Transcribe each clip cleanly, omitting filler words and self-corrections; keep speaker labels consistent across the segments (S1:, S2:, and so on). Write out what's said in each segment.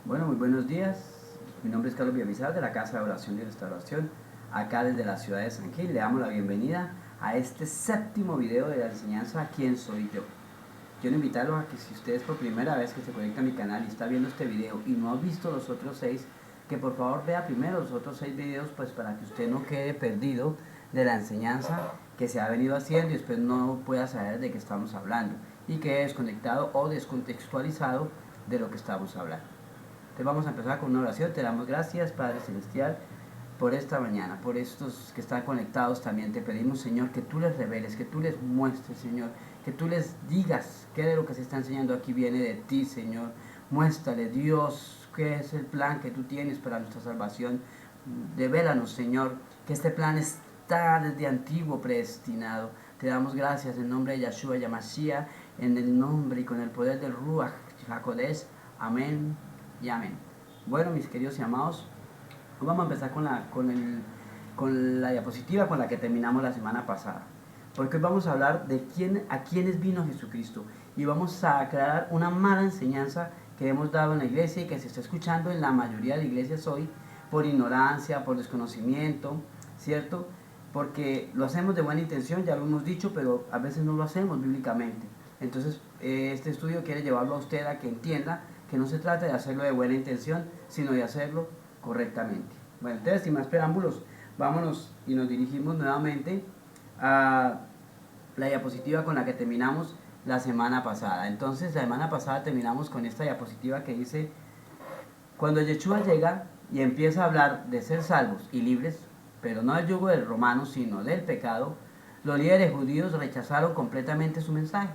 S1: Bueno, muy buenos días. Mi nombre es Carlos Villamizar de la Casa de Oración y Restauración, acá desde la ciudad de San Gil. Le damos la bienvenida a este séptimo video de la enseñanza ¿Quién soy yo? Quiero invitarlos a que si usted es por primera vez que se conecta a mi canal y está viendo este video y no ha visto los otros 6, que por favor vea primero los otros 6 videos, pues para que usted no quede perdido de la enseñanza que se ha venido haciendo y después no pueda saber de qué estamos hablando y quede desconectado o descontextualizado de lo que estamos hablando. Entonces vamos a empezar con una oración. Te damos gracias, Padre Celestial, por esta mañana, por estos que están conectados también. Te pedimos, Señor, que tú les reveles, que tú les muestres, Señor, que tú les digas qué de lo que se está enseñando aquí viene de ti, Señor. Muéstrale, Dios, qué es el plan que tú tienes para nuestra salvación. Devélanos, Señor, que este plan está desde antiguo predestinado. Te damos gracias en nombre de Yahshua Yamashiach, en el nombre y con el poder del Ruach HaKodesh. Amén y amén. Bueno, mis queridos y amados, hoy vamos a empezar con la diapositiva con la que terminamos la semana pasada. Porque hoy vamos a hablar de a quiénes vino Jesucristo. Y vamos a aclarar una mala enseñanza que hemos dado en la iglesia y que se está escuchando en la mayoría de iglesias hoy por ignorancia, por desconocimiento, ¿cierto? Porque lo hacemos de buena intención, ya lo hemos dicho, pero a veces no lo hacemos bíblicamente. Entonces, este estudio quiere llevarlo a usted a que entienda que no se trata de hacerlo de buena intención, sino de hacerlo correctamente. Bueno, entonces, sin más preámbulos, vámonos y nos dirigimos nuevamente a la diapositiva con la que terminamos la semana pasada. Entonces, la semana pasada terminamos con esta diapositiva que dice: cuando Yeshua llega y empieza a hablar de ser salvos y libres, pero no del yugo del romano, sino del pecado, los líderes judíos rechazaron completamente su mensaje,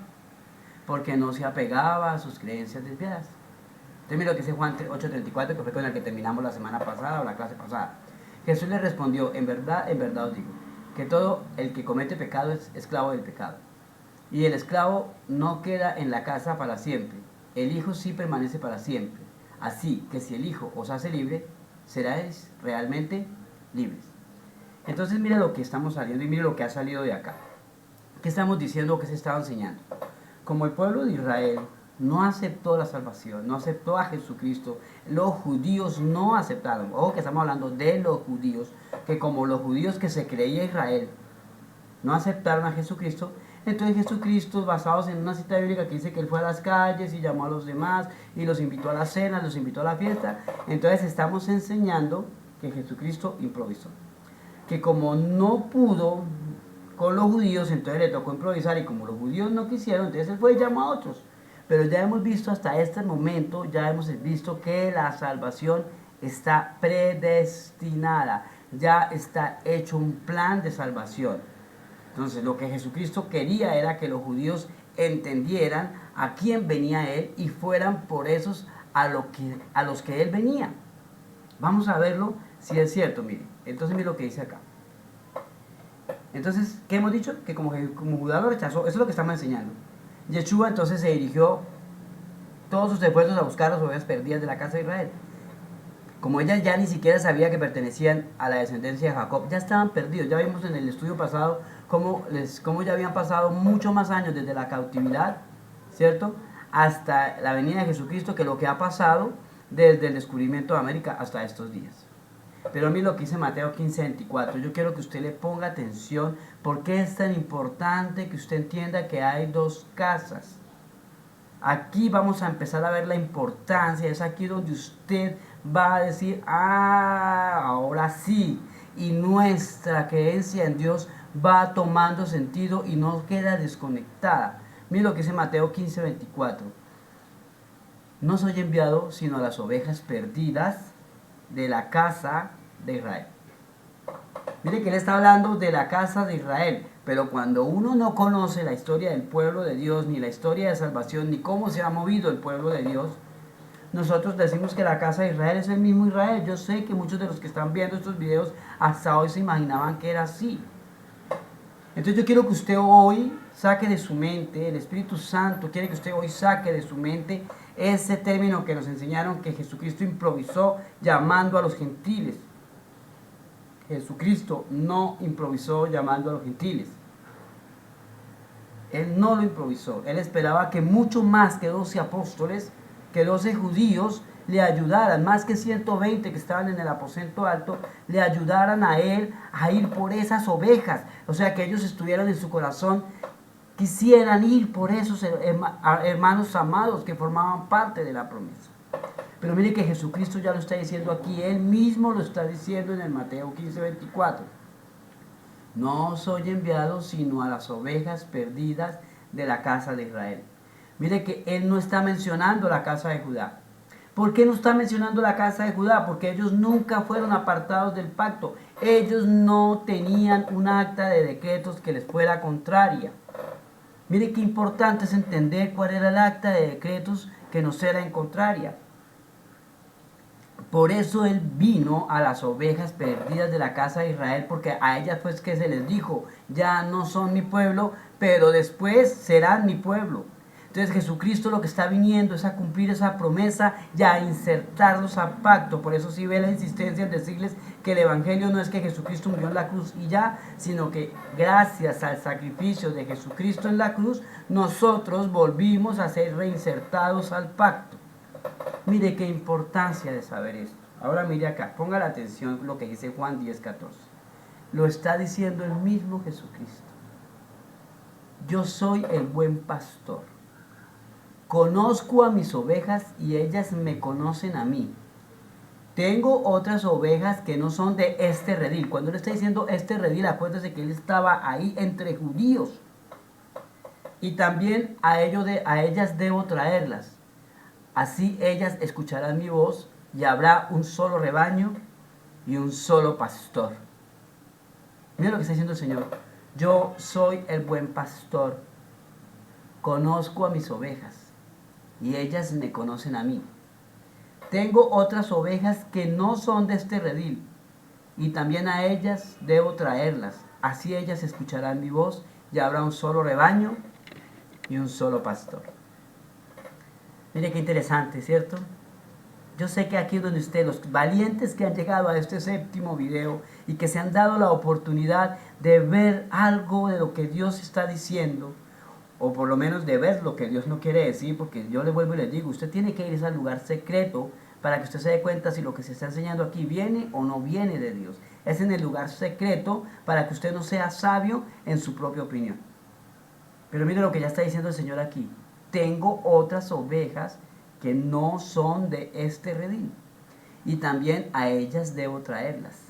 S1: porque no se apegaba a sus creencias desviadas. Entonces mira lo que dice Juan 8:34, que fue con el que terminamos la semana pasada o la clase pasada. Jesús le respondió: en verdad os digo, que todo el que comete pecado es esclavo del pecado. Y el esclavo no queda en la casa para siempre, el Hijo sí permanece para siempre. Así que si el Hijo os hace libre, seréis realmente libres. Entonces mira lo que estamos saliendo y mira lo que ha salido de acá. ¿Qué estamos diciendo? ¿Qué se estaba enseñando? Como el pueblo de Israel no aceptó la salvación, no aceptó a Jesucristo, los judíos no aceptaron. Ojo que estamos hablando de los judíos, que como los judíos que se creía Israel no aceptaron a Jesucristo, entonces Jesucristo, basados en una cita bíblica que dice que él fue a las calles y llamó a los demás y los invitó a la cena, los invitó a la fiesta, entonces estamos enseñando que Jesucristo improvisó. Que como no pudo con los judíos, entonces le tocó improvisar, y como los judíos no quisieron, entonces él fue y llamó a otros. Pero ya hemos visto hasta este momento, ya hemos visto que la salvación está predestinada, ya está hecho un plan de salvación. Entonces lo que Jesucristo quería era que los judíos entendieran a quién venía él y fueran por esos a los que él venía. Vamos a verlo si es cierto, mire. Entonces mire lo que dice acá. Entonces, ¿qué hemos dicho? Que como Judá lo rechazó, eso es lo que estamos enseñando. Yeshua entonces se dirigió todos sus esfuerzos a buscar las ovejas perdidas de la casa de Israel. Como ella ya ni siquiera sabía que pertenecían a la descendencia de Jacob, ya estaban perdidos. Ya vimos en el estudio pasado cómo ya habían pasado mucho más años desde la cautividad, ¿cierto?, hasta la venida de Jesucristo, que lo que ha pasado desde el descubrimiento de América hasta estos días. Pero a mí lo que dice Mateo 15:24, yo quiero que usted le ponga atención, porque es tan importante que usted entienda que hay dos casas. Aquí vamos a empezar a ver la importancia, es aquí donde usted va a decir: ahora sí, y nuestra creencia en Dios va tomando sentido y no queda desconectada. Mira lo que dice Mateo 15:24, no soy enviado sino a las ovejas perdidas de la casa de Israel. Mire que él está hablando de la casa de Israel, pero cuando uno no conoce la historia del pueblo de Dios, ni la historia de salvación, ni cómo se ha movido el pueblo de Dios, nosotros decimos que la casa de Israel es el mismo Israel. Yo sé que muchos de los que están viendo estos videos hasta hoy se imaginaban que era así. Entonces yo quiero que usted hoy saque de su mente, el Espíritu Santo quiere que usted hoy saque de su mente ese término que nos enseñaron que Jesucristo improvisó llamando a los gentiles. Jesucristo no improvisó llamando a los gentiles. Él no lo improvisó. Él esperaba que mucho más que 12 apóstoles, que 12 judíos, le ayudaran, más que 120 que estaban en el aposento alto, le ayudaran a él a ir por esas ovejas. O sea, que ellos estuvieran en su corazón, quisieran ir por esos hermanos amados que formaban parte de la promesa. Pero mire que Jesucristo ya lo está diciendo aquí, Él mismo lo está diciendo en el Mateo 15:24. No soy enviado sino a las ovejas perdidas de la casa de Israel. Mire que Él no está mencionando la casa de Judá. ¿Por qué no está mencionando la casa de Judá? Porque ellos nunca fueron apartados del pacto. Ellos no tenían un acta de decretos que les fuera contraria. Mire qué importante es entender cuál era el acta de decretos que nos era en contraria. Por eso Él vino a las ovejas perdidas de la casa de Israel, porque a ellas fue que se les dijo, ya no son mi pueblo, pero después serán mi pueblo. Entonces Jesucristo lo que está viniendo es a cumplir esa promesa y a insertarlos a pacto. Por eso sí ve la insistencia en decirles que el Evangelio no es que Jesucristo murió en la cruz y ya, sino que gracias al sacrificio de Jesucristo en la cruz, nosotros volvimos a ser reinsertados al pacto. Mire qué importancia de saber esto. Ahora mire acá, ponga la atención lo que dice Juan 10:14. Lo está diciendo el mismo Jesucristo. Yo soy el buen pastor. Conozco a mis ovejas y ellas me conocen a mí. Tengo otras ovejas que no son de este redil. Cuando él está diciendo este redil, acuérdese que él estaba ahí entre judíos. Y también a ellas debo traerlas. Así ellas escucharán mi voz y habrá un solo rebaño y un solo pastor. Mira lo que está diciendo el Señor. Yo soy el buen pastor. Conozco a mis ovejas y ellas me conocen a mí. Tengo otras ovejas que no son de este redil y también a ellas debo traerlas. Así ellas escucharán mi voz y habrá un solo rebaño y un solo pastor. Mire qué interesante, ¿cierto? Yo sé que aquí donde usted, los valientes que han llegado a este séptimo video y que se han dado la oportunidad de ver algo de lo que Dios está diciendo, o por lo menos de ver lo que Dios no quiere decir, porque yo le vuelvo y le digo, usted tiene que ir al lugar secreto para que usted se dé cuenta si lo que se está enseñando aquí viene o no viene de Dios. Es en el lugar secreto para que usted no sea sabio en su propia opinión. Pero mire lo que ya está diciendo el Señor aquí. Tengo otras ovejas que no son de este redil, y también a ellas debo traerlas.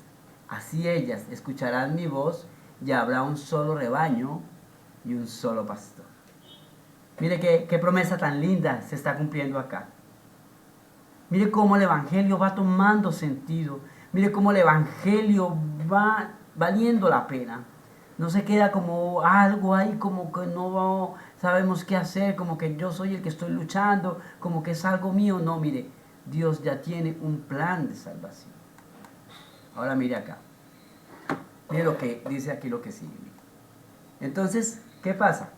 S1: Así ellas escucharán mi voz y habrá un solo rebaño y un solo pastor. Mire qué promesa tan linda se está cumpliendo acá. Mire cómo el Evangelio va tomando sentido. Mire cómo el Evangelio va valiendo la pena. No se queda como algo ahí, como que no sabemos qué hacer, como que yo soy el que estoy luchando, como que es algo mío. No, mire, Dios ya tiene un plan de salvación. Ahora mire acá. Mire lo que dice aquí, lo que sigue. Entonces, ¿qué pasa?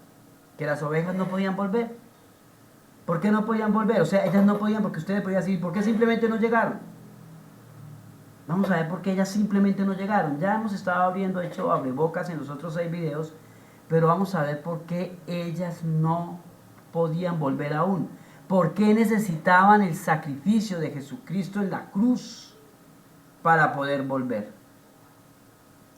S1: Que las ovejas no podían volver. ¿Por qué no podían volver? O sea, ellas no podían porque ustedes podían decir, ¿por qué simplemente no llegaron? Vamos a ver por qué ellas simplemente no llegaron. Ya hemos estado abriendo, hecho abrebocas en los otros 6 videos, pero vamos a ver por qué ellas no podían volver aún. ¿Por qué necesitaban el sacrificio de Jesucristo en la cruz para poder volver?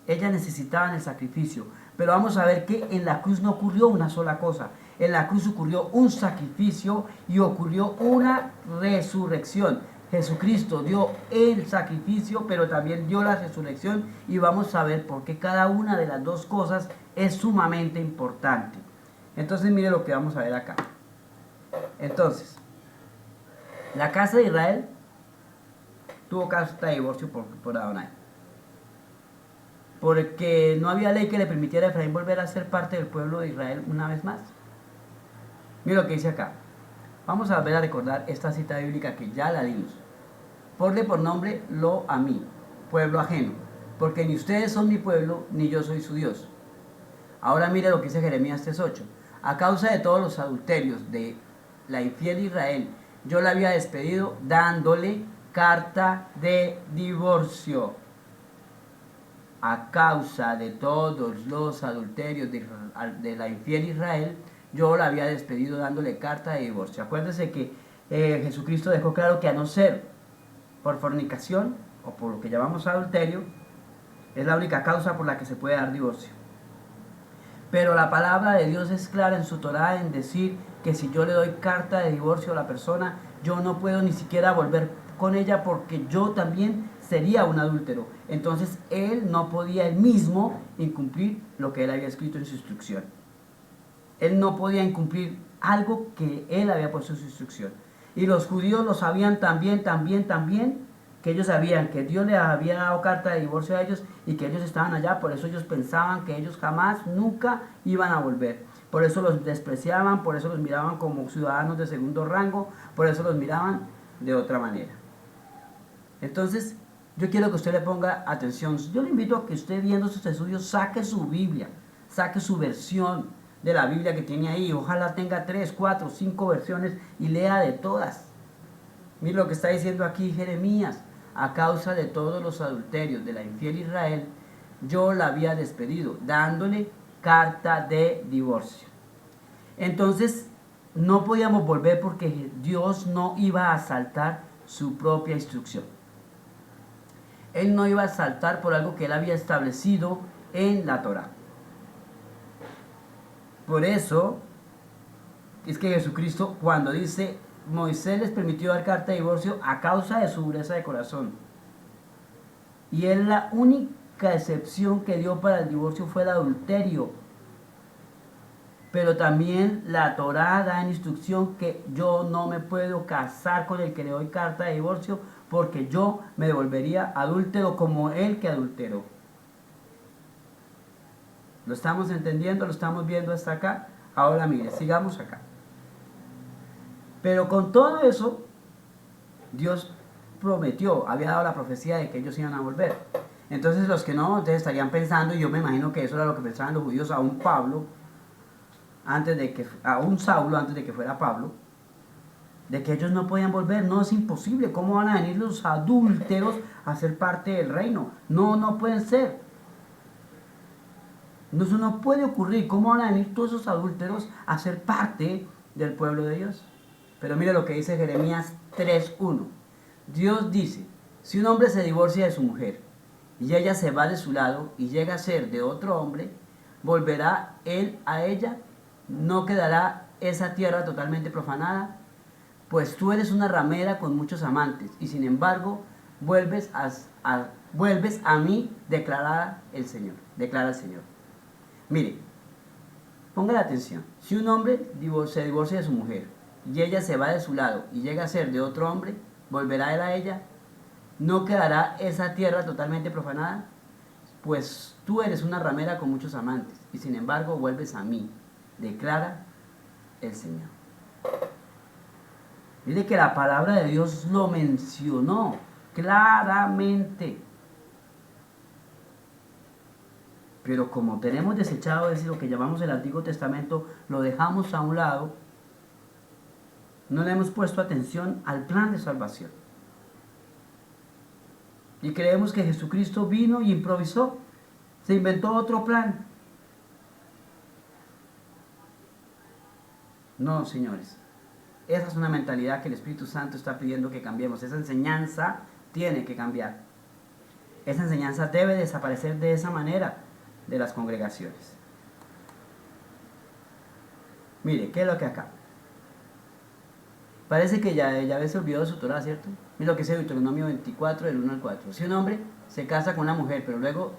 S1: Ellas necesitaban el sacrificio, pero vamos a ver que en la cruz no ocurrió una sola cosa. En la cruz ocurrió un sacrificio y ocurrió una resurrección. Jesucristo dio el sacrificio, pero también dio la resurrección, y vamos a ver por qué cada una de las dos cosas es sumamente importante. Entonces mire lo que vamos a ver acá. Entonces, la casa de Israel tuvo carta de divorcio por Adonai, porque no había ley que le permitiera a Efraín volver a ser parte del pueblo de Israel una vez más. Mire lo que dice acá. Vamos a volver a recordar esta cita bíblica que ya la dimos. Ponle por nombre lo a mí, pueblo ajeno, porque ni ustedes son mi pueblo, ni yo soy su Dios. Ahora mire lo que dice Jeremías 3:8. A causa de todos los adulterios de la infiel Israel, yo la había despedido dándole carta de divorcio. A causa de todos los adulterios de la infiel Israel, yo la había despedido dándole carta de divorcio. Acuérdense que Jesucristo dejó claro que a no ser por fornicación o por lo que llamamos adulterio, es la única causa por la que se puede dar divorcio. Pero la palabra de Dios es clara en su Torá en decir que si yo le doy carta de divorcio a la persona, yo no puedo ni siquiera volver con ella porque yo también sería un adúltero. Entonces él no podía él mismo incumplir lo que él había escrito en su instrucción. Él no podía incumplir algo que él había puesto en su instrucción. Y los judíos lo sabían también, que ellos sabían que Dios les había dado carta de divorcio a ellos y que ellos estaban allá, por eso ellos pensaban que ellos jamás, nunca iban a volver. Por eso los despreciaban, por eso los miraban como ciudadanos de segundo rango, por eso los miraban de otra manera. Entonces, yo quiero que usted le ponga atención. Yo le invito a que usted viendo sus estudios saque su Biblia, saque su versión de la Biblia que tiene ahí. Ojalá tenga 3, 4, 5 versiones y lea de todas. Mire lo que está diciendo aquí Jeremías. A causa de todos los adulterios de la infiel Israel, yo la había despedido, dándole carta de divorcio. Entonces, no podíamos volver porque Dios no iba a saltar su propia instrucción. Él no iba a saltar por algo que él había establecido en la Torá. Por eso es que Jesucristo, cuando dice Moisés les permitió dar carta de divorcio a causa de su dureza de corazón, y él la única excepción que dio para el divorcio fue el adulterio, pero también la Torá da en instrucción que yo no me puedo casar con el que le doy carta de divorcio porque yo me devolvería adúltero como él que adulteró. ¿Lo estamos entendiendo? ¿Lo estamos viendo hasta acá? Ahora mire, sigamos acá. Pero con todo eso, Dios prometió, había dado la profecía de que ellos iban a volver. Entonces los que no, ustedes estarían pensando, y yo me imagino que eso era lo que pensaban los judíos a un Saulo, antes de que fuera Pablo, de que ellos no podían volver. No, es imposible. ¿Cómo van a venir los adúlteros a ser parte del reino? No, no pueden ser. No, eso no puede ocurrir. ¿Cómo van a venir todos esos adúlteros a ser parte del pueblo de Dios? Pero mire lo que dice Jeremías 3:1. Dios dice, si un hombre se divorcia de su mujer y ella se va de su lado y llega a ser de otro hombre, ¿volverá él a ella? ¿No quedará esa tierra totalmente profanada? Pues tú eres una ramera con muchos amantes y sin embargo vuelves a mí, declara el Señor. Mire, ponga la atención. Si un hombre se divorcia de su mujer y ella se va de su lado y llega a ser de otro hombre, ¿volverá él a ella? ¿No quedará esa tierra totalmente profanada? Pues tú eres una ramera con muchos amantes y sin embargo vuelves a mí, declara el Señor. Mire que la palabra de Dios lo mencionó claramente. Pero como tenemos desechado es lo que llamamos el Antiguo Testamento, lo dejamos a un lado, no le hemos puesto atención al plan de salvación. Y creemos que Jesucristo vino y improvisó, se inventó otro plan. No, señores. Esa es una mentalidad que el Espíritu Santo está pidiendo que cambiemos. Esa enseñanza tiene que cambiar. Esa enseñanza debe desaparecer de esa manera de las congregaciones. Mire, ¿qué es lo que acá? Parece que ya se olvidó de su Torah, ¿cierto? Mire lo que dice Deuteronomio 24, del 1 al 4. Si un hombre se casa con una mujer, pero luego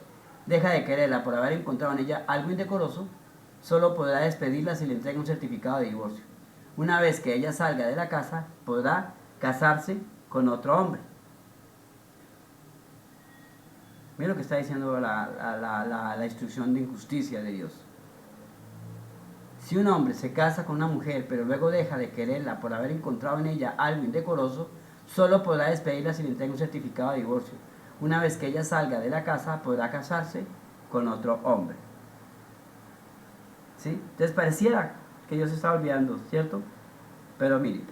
S1: deja de quererla por haber encontrado en ella algo indecoroso, solo podrá despedirla si le entrega un certificado de divorcio. Una vez que ella salga de la casa, podrá casarse con otro hombre. Mira lo que está diciendo la instrucción de injusticia de Dios. Si un hombre se casa con una mujer, pero luego deja de quererla por haber encontrado en ella algo indecoroso, solo podrá despedirla si le entrega un certificado de divorcio. Una vez que ella salga de la casa, podrá casarse con otro hombre. ¿Sí? Entonces pareciera que Dios se está olvidando, ¿cierto? Pero miren,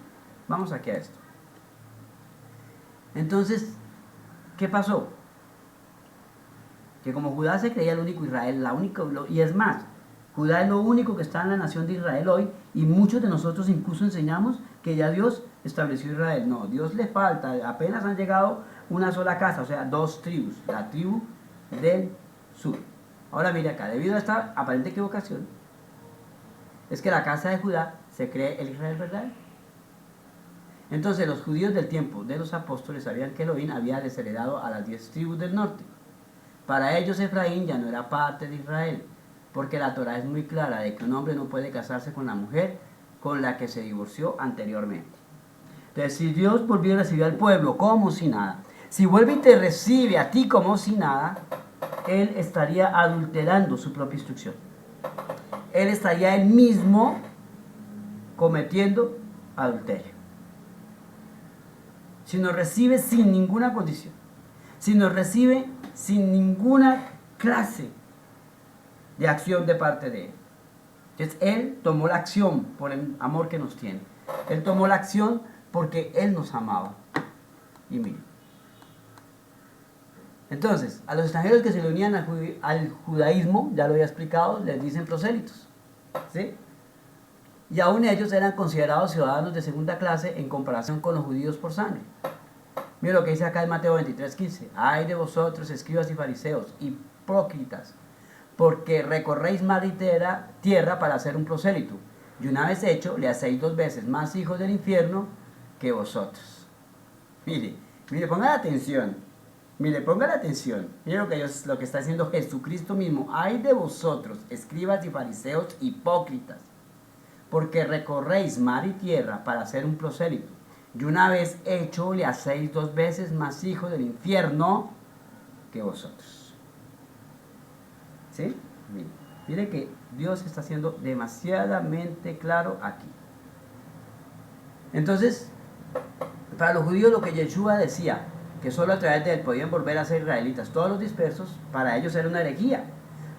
S1: vamos aquí a esto. Entonces, ¿qué pasó? Que como Judá se creía el único Israel, y es más, Judá es lo único que está en la nación de Israel hoy, y muchos de nosotros incluso enseñamos que ya Dios estableció Israel. No, Dios le falta, apenas han llegado una sola casa, o sea, 2 tribus, la tribu del sur. Ahora mire acá, debido a esta aparente equivocación, es que la casa de Judá se cree el Israel verdadero. Entonces los judíos del tiempo de los apóstoles sabían que Elohim había desheredado a las 10 tribus del norte. Para ellos Efraín ya no era parte de Israel, porque la Torah es muy clara de que un hombre no puede casarse con la mujer con la que se divorció anteriormente. Entonces, si Dios volvió a recibir al pueblo como si nada, si vuelve y te recibe a ti como si nada, Él estaría adulterando su propia instrucción. Él estaría él mismo cometiendo adulterio. Si nos recibe sin ninguna condición, si nos recibe sin ninguna clase de acción de parte de Él. Entonces Él tomó la acción por el amor que nos tiene. Él tomó la acción porque Él nos amaba. Y miren. Entonces, a los extranjeros que se le unían al judaísmo, ya lo había explicado, les dicen prosélitos. ¿Sí? Y aún ellos eran considerados ciudadanos de segunda clase en comparación con los judíos por sangre. Mira lo que dice acá en Mateo 23:15. Ay de vosotros, escribas y fariseos, hipócritas, porque recorréis mar y tierra para hacer un prosélito, y una vez hecho, le hacéis 2 veces más hijos del infierno que vosotros. Mire, pongan atención. Mire, pongan atención. Mire lo que está haciendo Jesucristo mismo. Ay de vosotros, escribas y fariseos, hipócritas, porque recorréis mar y tierra para hacer un prosélito, y una vez hecho, le hacéis 2 veces más hijos del infierno que vosotros. ¿Sí? Mire que Dios está siendo demasiadamente claro aquí. Entonces, para los judíos lo que Yeshua decía, que solo a través de él podían volver a ser israelitas todos los dispersos, para ellos era una herejía.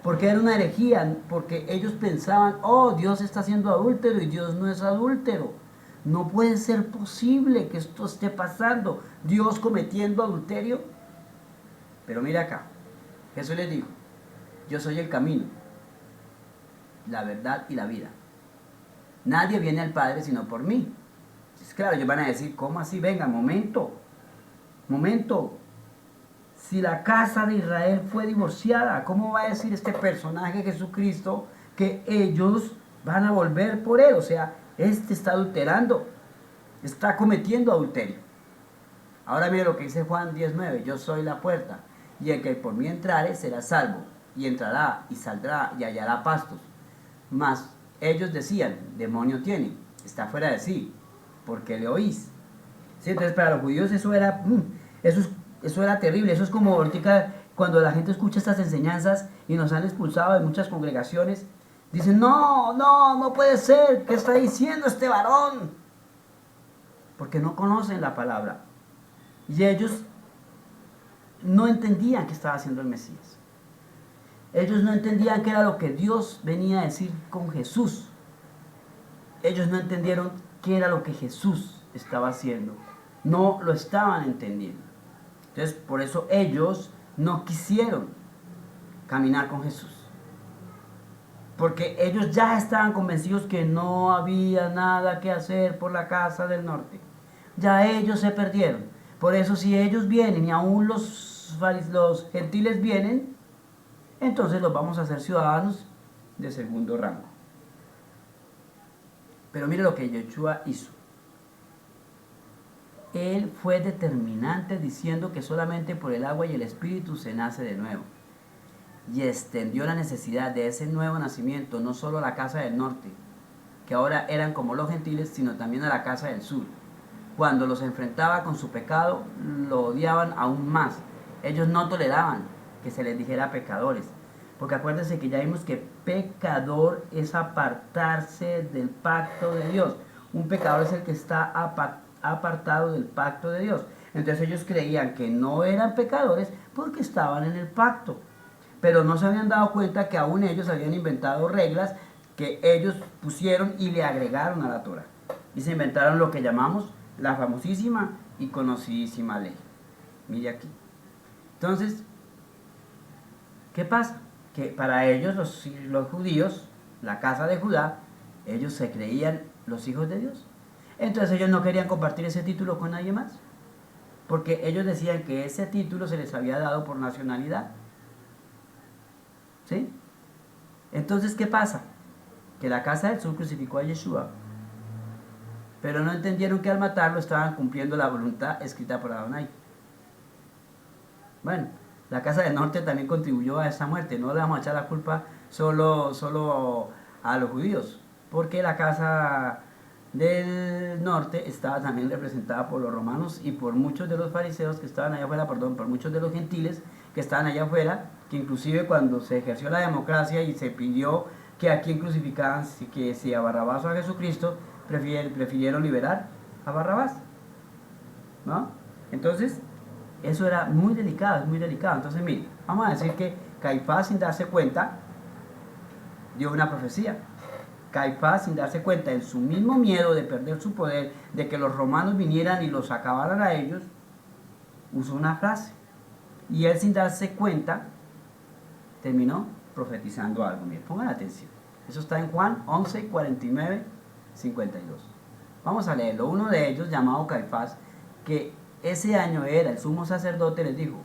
S1: ¿Por qué era una herejía? Porque ellos pensaban, oh, Dios está siendo adúltero y Dios no es adúltero. No puede ser posible que esto esté pasando, Dios cometiendo adulterio. Pero mira acá, Jesús les dijo, yo soy el camino, la verdad y la vida. Nadie viene al Padre sino por mí. Es claro, ellos van a decir, ¿cómo así? Venga, momento. Si la casa de Israel fue divorciada, ¿cómo va a decir este personaje Jesucristo que ellos van a volver por él? O sea, este está adulterando, está cometiendo adulterio. Ahora mire lo que dice Juan 10:9, yo soy la puerta, y el que por mí entrare será salvo, y entrará y saldrá y hallará pastos. Mas ellos decían, demonio tiene, está fuera de sí, porque le oís. ¿Sí? Entonces para los judíos eso era terrible. Eso es como ahorita cuando la gente escucha estas enseñanzas y nos han expulsado de muchas congregaciones, dicen, no puede ser, ¿qué está diciendo este varón? Porque no conocen la palabra. Y ellos no entendían qué estaba haciendo el Mesías. Ellos no entendían qué era lo que Dios venía a decir con Jesús. Ellos no entendieron qué era lo que Jesús estaba haciendo. No lo estaban entendiendo. Entonces, por eso ellos no quisieron caminar con Jesús. Porque ellos ya estaban convencidos que no había nada que hacer por la casa del norte. Ya ellos se perdieron. Por eso si ellos vienen y aún los gentiles vienen, entonces los vamos a hacer ciudadanos de segundo rango. Pero mire lo que Yeshua hizo. Él fue determinante diciendo que solamente por el agua y el espíritu se nace de nuevo. Y extendió la necesidad de ese nuevo nacimiento no solo a la casa del norte, que ahora eran como los gentiles, sino también a la casa del sur. Cuando los enfrentaba con su pecado, lo odiaban aún más. Ellos no toleraban que se les dijera pecadores. Porque acuérdense que ya vimos que pecador es apartarse del pacto de Dios. Un pecador es el que está apartado del pacto de Dios. Entonces ellos creían que no eran pecadores porque estaban en el pacto, pero no se habían dado cuenta que aún ellos habían inventado reglas que ellos pusieron y le agregaron a la Torah, y se inventaron lo que llamamos la famosísima y conocidísima ley. Mire aquí. Entonces, ¿qué pasa? Que para ellos los judíos, la casa de Judá, ellos se creían los hijos de Dios. Entonces ellos no querían compartir ese título con nadie más, porque ellos decían que ese título se les había dado por nacionalidad. ¿Sí? Entonces, ¿qué pasa? Que la Casa del Sur crucificó a Yeshua, pero no entendieron que al matarlo estaban cumpliendo la voluntad escrita por Adonai. Bueno, la Casa del Norte también contribuyó a esa muerte. No le vamos a echar la culpa solo a los judíos, porque la Casa del Norte estaba también representada por los romanos y por muchos de los fariseos que estaban allá afuera, perdón, por muchos de los gentiles que estaban allá afuera, que inclusive cuando se ejerció la democracia y se pidió que a quien crucificaban, que si a Barrabás o a Jesucristo, prefirieron liberar a Barrabás, ¿no? Entonces, eso era muy delicado, es muy delicado. Entonces, mire, vamos a decir que Caifás, sin darse cuenta, dio una profecía. Caifás, sin darse cuenta, en su mismo miedo de perder su poder, de que los romanos vinieran y los acabaran a ellos, usó una frase. Y él, sin darse cuenta, terminó profetizando algo. Miren, pongan atención. Eso está en Juan 11, 49, 52. Vamos a leerlo. Uno de ellos, llamado Caifás, que ese año era el sumo sacerdote, les dijo: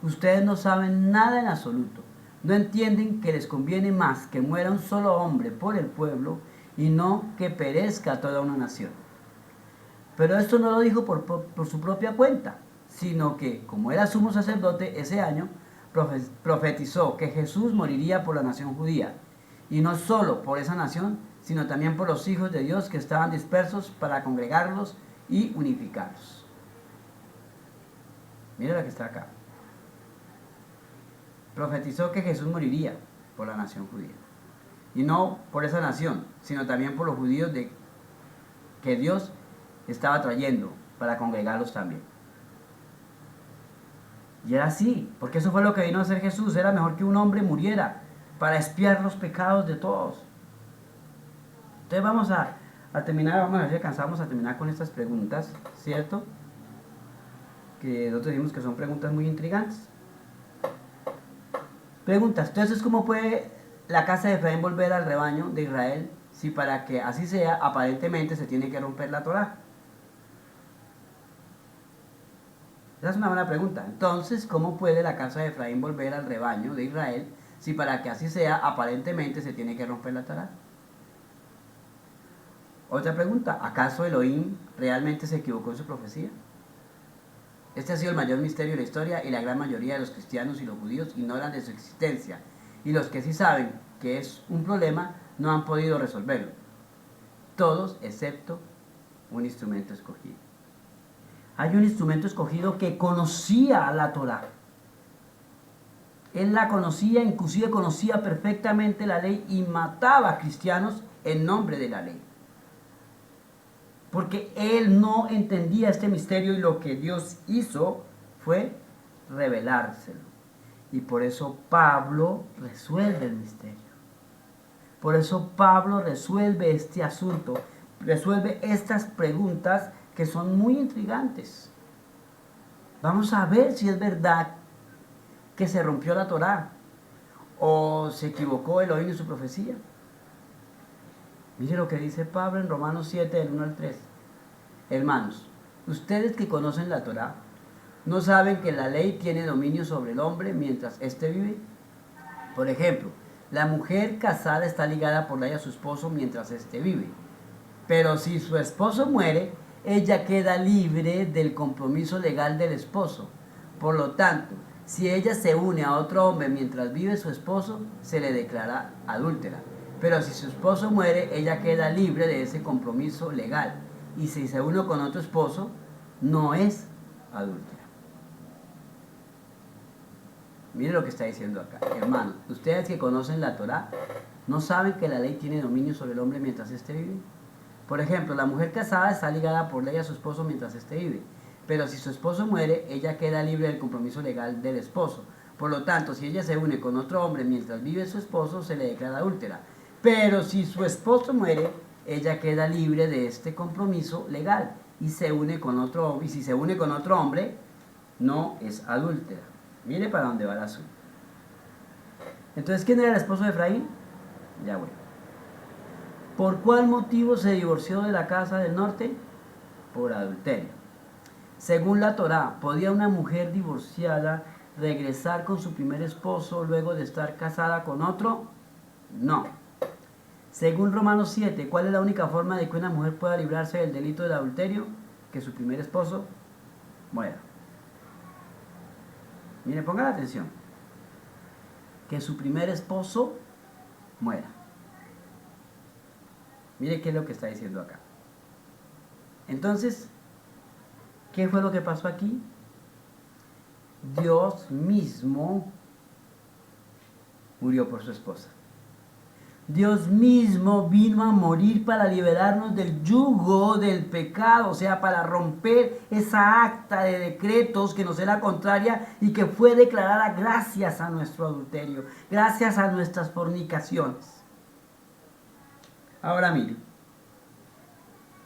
S1: ustedes no saben nada en absoluto. No entienden que les conviene más que muera un solo hombre por el pueblo y no que perezca toda una nación. Pero esto no lo dijo por su propia cuenta, sino que, como era sumo sacerdote ese año, profetizó que Jesús moriría por la nación judía, y no solo por esa nación, sino también por los hijos de Dios que estaban dispersos, para congregarlos y unificarlos. Mira lo que está acá. Profetizó que Jesús moriría por la nación judía. Y no por esa nación, sino también por los judíos que Dios estaba trayendo para congregarlos también. Y era así, porque eso fue lo que vino a hacer Jesús. Era mejor que un hombre muriera para expiar los pecados de todos. Entonces vamos a terminar, vamos a ver si alcanzamos a terminar con estas preguntas, ¿cierto? Que nosotros dijimos que son preguntas muy intrigantes. Preguntas: entonces, ¿cómo puede la casa de Efraín volver al rebaño de Israel si para que así sea, aparentemente se tiene que romper la Torá? Esa es una buena pregunta. Entonces, ¿cómo puede la casa de Efraín volver al rebaño de Israel si para que así sea, aparentemente se tiene que romper la Torá? Otra pregunta: ¿acaso Elohim realmente se equivocó en su profecía? Este ha sido el mayor misterio de la historia, y la gran mayoría de los cristianos y los judíos ignoran de su existencia, y los que sí saben que es un problema no han podido resolverlo. Todos excepto un instrumento escogido. Hay un instrumento escogido que conocía la Torá. Él la conocía, inclusive conocía perfectamente la ley, y mataba a cristianos en nombre de la ley. Porque él no entendía este misterio, y lo que Dios hizo fue revelárselo. Y por eso Pablo resuelve el misterio. Por eso Pablo resuelve este asunto, resuelve estas preguntas que son muy intrigantes. Vamos a ver si es verdad que se rompió la Torá o se equivocó Elohim en su profecía. Mire lo que dice Pablo en Romanos 7, del 1 al 3. Hermanos, ustedes que conocen la Torá, ¿no saben que la ley tiene dominio sobre el hombre mientras éste vive? Por ejemplo, la mujer casada está ligada por ley a su esposo mientras éste vive. Pero si su esposo muere, ella queda libre del compromiso legal del esposo. Por lo tanto, si ella se une a otro hombre mientras vive su esposo, se le declara adúltera. Pero si su esposo muere, ella queda libre de ese compromiso legal. Y si se une con otro esposo, no es adúltera. Mire lo que está diciendo acá. Hermanos, ustedes que conocen la Torá, ¿no saben que la ley tiene dominio sobre el hombre mientras éste vive? Por ejemplo, la mujer casada está ligada por ley a su esposo mientras éste vive. Pero si su esposo muere, ella queda libre del compromiso legal del esposo. Por lo tanto, si ella se une con otro hombre mientras vive su esposo, se le declara adúltera. Pero si su esposo muere, ella queda libre de este compromiso legal y se une con otro, y si se une con otro hombre, no es adúltera. Mire para dónde va el asunto. Entonces, ¿quién era el esposo de Efraín? Yahweh. ¿Por cuál motivo se divorció de la casa del norte? por adulterio. Según la Torá, ¿podía una mujer divorciada regresar con su primer esposo luego de estar casada con otro? No. Según Romanos 7, ¿cuál es la única forma de que una mujer pueda librarse del delito del adulterio? Que su primer esposo muera. Mire, ponga la atención. Que su primer esposo muera. Mire qué es lo que está diciendo acá. Entonces, ¿qué fue lo que pasó aquí? Dios mismo murió por su esposa. Dios mismo vino a morir para liberarnos del yugo del pecado, o sea, para romper esa acta de decretos que nos era contraria y que fue declarada gracias a nuestro adulterio, gracias a nuestras fornicaciones. Ahora mire,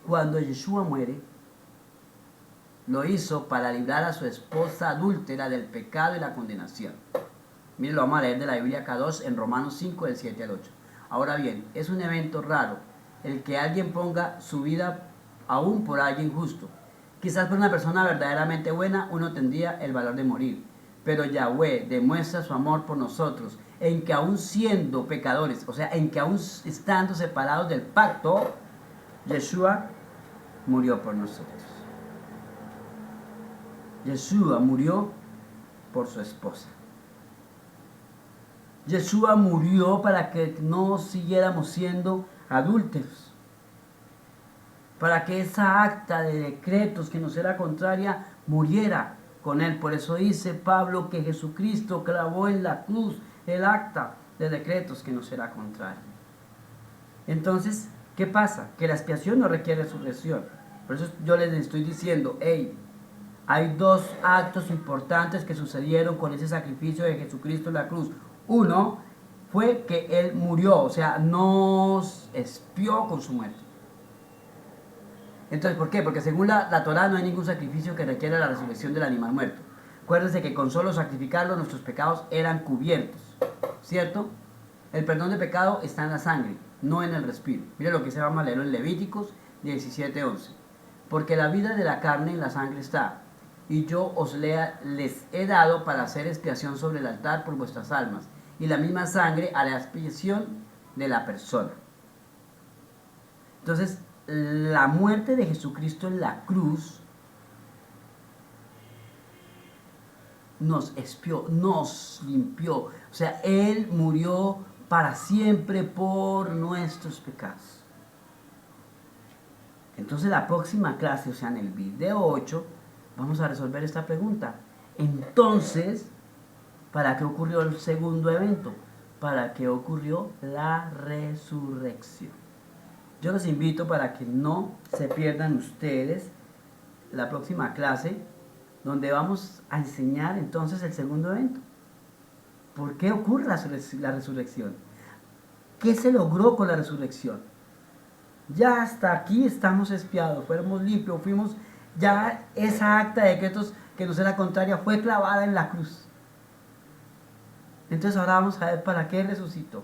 S1: cuando Yeshua muere, lo hizo para librar a su esposa adúltera del pecado y la condenación. Mire, lo vamos a leer de la Biblia K2 en Romanos 5, del 7 al 8. Ahora bien, es un evento raro el que alguien ponga su vida aún por alguien justo. Quizás por una persona verdaderamente buena uno tendría el valor de morir. Pero Yahweh demuestra su amor por nosotros en que aún siendo pecadores, o sea, en que aún estando separados del pacto, Yeshua murió por nosotros. Yeshua murió por su esposa. Yeshua murió para que no siguiéramos siendo adúlteros. Para que esa acta de decretos que nos era contraria muriera con él. Por eso dice Pablo que Jesucristo clavó en la cruz el acta de decretos que nos era contraria. Entonces, ¿qué pasa? Que la expiación no requiere resurrección. Por eso yo les estoy diciendo, hey, hay dos actos importantes que sucedieron con ese sacrificio de Jesucristo en la cruz. Uno fue que Él murió, o sea, nos expió con su muerte. Entonces, ¿por qué? Porque según la Torá no hay ningún sacrificio que requiera la resurrección del animal muerto. Acuérdense que con solo sacrificarlo nuestros pecados eran cubiertos, ¿cierto? El perdón de pecado está en la sangre, no en el respiro. Mire lo que se va a leer en Levíticos 17:11. Porque la vida de la carne en la sangre está, y yo les he dado para hacer expiación sobre el altar por vuestras almas, y la misma sangre a la expiación de la persona. Entonces, la muerte de Jesucristo en la cruz nos expió, nos limpió. O sea, Él murió para siempre por nuestros pecados. Entonces, la próxima clase, o sea, en el video 8, vamos a resolver esta pregunta. Entonces, ¿para qué ocurrió el segundo evento? ¿Para qué ocurrió la resurrección? Yo los invito para que no se pierdan ustedes la próxima clase, donde vamos a enseñar entonces el segundo evento. ¿Por qué ocurre la resurrección? ¿Qué se logró con la resurrección? Ya hasta aquí estamos expiados, fuimos limpios, ya esa acta de decretos que nos era contraria fue clavada en la cruz. Entonces ahora vamos a ver para qué resucitó.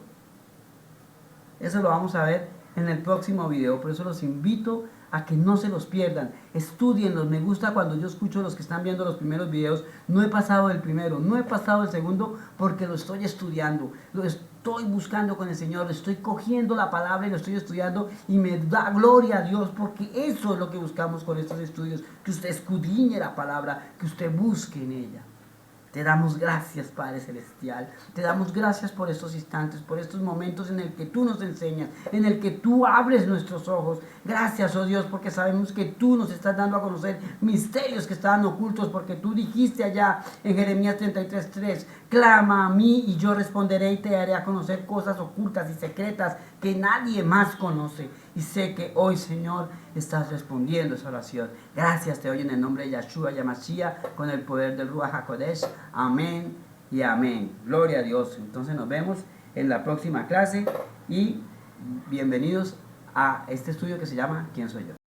S1: Eso lo vamos a ver en el próximo video, por eso los invito a que no se los pierdan, estudienlos. Me gusta cuando yo escucho a los que están viendo los primeros videos. No he pasado el primero, no he pasado el segundo, porque lo estoy estudiando, lo estoy buscando con el Señor, estoy cogiendo la palabra y lo estoy estudiando, y me da gloria a Dios, porque eso es lo que buscamos con estos estudios, que usted escudriñe la palabra, que usted busque en ella. Te damos gracias, Padre Celestial. Te damos gracias por estos instantes, por estos momentos en el que tú nos enseñas, en el que tú abres nuestros ojos. Gracias, oh Dios, porque sabemos que tú nos estás dando a conocer misterios que estaban ocultos, porque tú dijiste allá en Jeremías 33:3, clama a mí y yo responderé y te haré a conocer cosas ocultas y secretas que nadie más conoce. Y sé que hoy, Señor, estás respondiendo esa oración. Gracias te doy en el nombre de Yeshua Yamashiach, con el poder del Ruach HaKodesh. Amén y amén. Gloria a Dios. Entonces nos vemos en la próxima clase y bienvenidos a este estudio que se llama ¿Quién soy yo?